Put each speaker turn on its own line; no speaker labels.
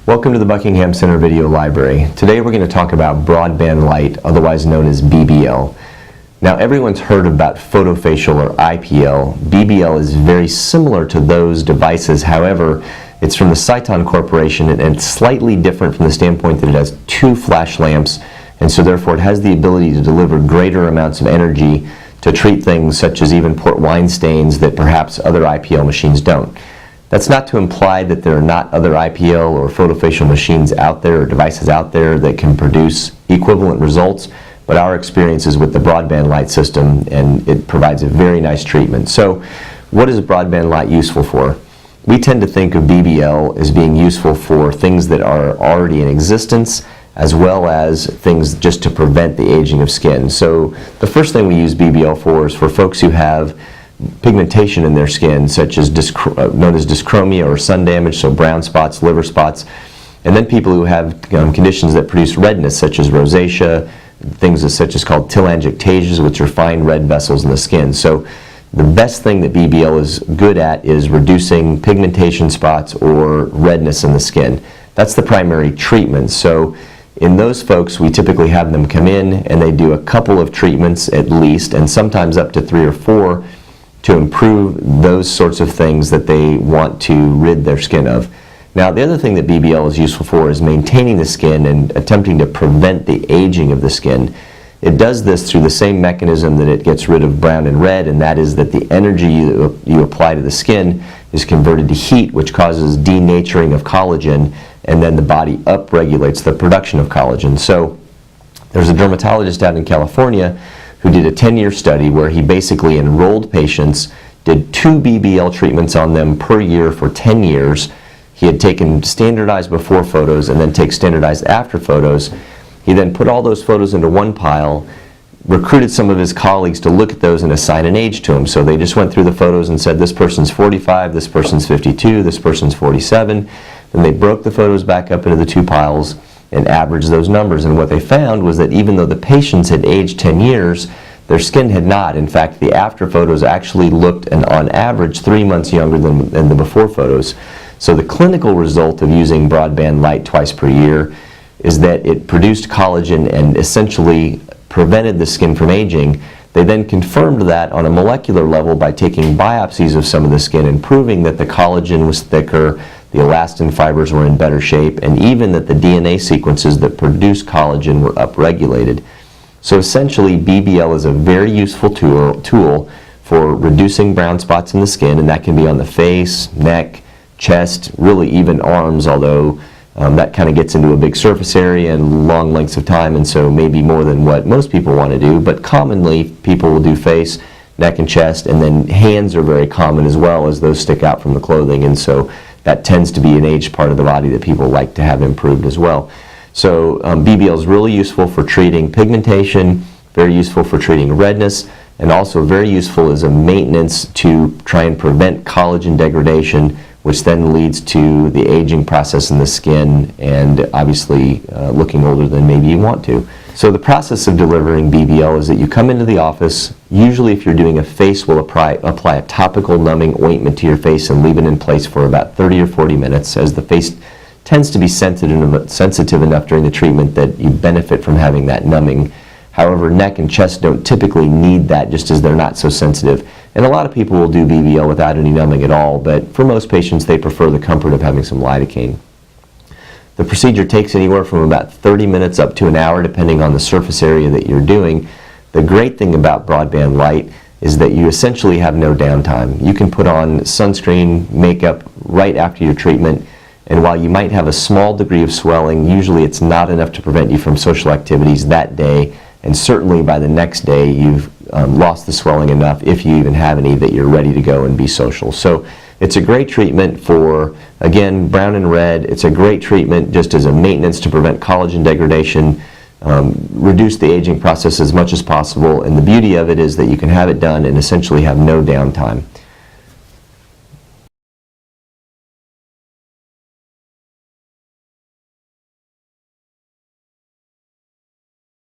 Welcome to the Buckingham Center Video Library. Today we're going to talk about broadband light, otherwise known as BBL. Now everyone's heard about photofacial or IPL. BBL is very similar to those devices, however, it's from the Cyton Corporation and it's slightly different from the standpoint that it has two flash lamps, and so therefore it has the ability to deliver greater amounts of energy to treat things such as even port wine stains that perhaps other IPL machines don't. That's not to imply that there are not other IPL or photofacial machines out there or devices out there that can produce equivalent results, but our experience is with the broadband light system, and it provides a very nice treatment. So what is broadband light useful for? We tend to think of BBL as being useful for things that are already in existence, as well as things just to prevent the aging of skin. So the first thing we use BBL for is for folks who have pigmentation in their skin, such as known as dyschromia or sun damage, so brown spots, liver spots, and then people who have conditions that produce redness, such as rosacea, things such as called telangiectasias, which are fine red vessels in the skin. So the best thing that BBL is good at is reducing pigmentation spots or redness in the skin. That's the primary treatment. So in those folks, we typically have them come in and they do a couple of treatments at least, and sometimes up to 3 or 4, to improve those sorts of things that they want to rid their skin of. Now, the other thing that BBL is useful for is maintaining the skin and attempting to prevent the aging of the skin. It does this through the same mechanism that it gets rid of brown and red, and that is that the energy you apply to the skin is converted to heat, which causes denaturing of collagen, and then the body upregulates the production of collagen. So there's a dermatologist out in California who did a 10-year study where he basically enrolled patients, did 2 BBL treatments on them per year for 10 years. He had taken standardized before photos and then take standardized after photos. He then put all those photos into one pile, recruited some of his colleagues to look at those and assign an age to them. So they just went through the photos and said, this person's 45, this person's 52, this person's 47. Then they broke the photos back up into the 2 piles and average those numbers. And what they found was that even though the patients had aged 10 years, their skin had not. In fact, the after photos actually looked, and on average, 3 months younger than the before photos. So the clinical result of using broadband light twice per year is that it produced collagen and essentially prevented the skin from aging. They then confirmed that on a molecular level by taking biopsies of some of the skin and proving that the collagen was thicker, the elastin fibers were in better shape, and even that the DNA sequences that produce collagen were upregulated. So essentially, BBL is a very useful tool for reducing brown spots in the skin, and that can be on the face, neck, chest, really even arms, although that kind of gets into a big surface area and long lengths of time, and so maybe more than what most people want to do. But commonly, people will do face, neck, and chest, and then hands are very common as well, as those stick out from the clothing, and so that tends to be an aged part of the body that people like to have improved as well. So BBL is really useful for treating pigmentation, very useful for treating redness, and also very useful as a maintenance to try and prevent collagen degradation, which then leads to the aging process in the skin and obviously looking older than maybe you want to. So the process of delivering BBL is that you come into the office. Usually if you're doing a face, we'll apply a topical numbing ointment to your face and leave it in place for about 30 or 40 minutes, as the face tends to be sensitive enough during the treatment that you benefit from having that numbing. However, neck and chest don't typically need that, just as they're not so sensitive. And a lot of people will do BBL without any numbing at all, but for most patients they prefer the comfort of having some lidocaine. The procedure takes anywhere from about 30 minutes up to an hour, depending on the surface area that you're doing. The great thing about broadband light is that you essentially have no downtime. You can put on sunscreen, makeup right after your treatment, and while you might have a small degree of swelling, usually it's not enough to prevent you from social activities that day, and certainly by the next day you've lost the swelling enough, if you even have any, that you're ready to go and be social. So it's a great treatment for, again, brown and red. It's a great treatment just as a maintenance to prevent collagen degradation, reduce the aging process as much as possible, and the beauty of it is that you can have it done and essentially have no downtime.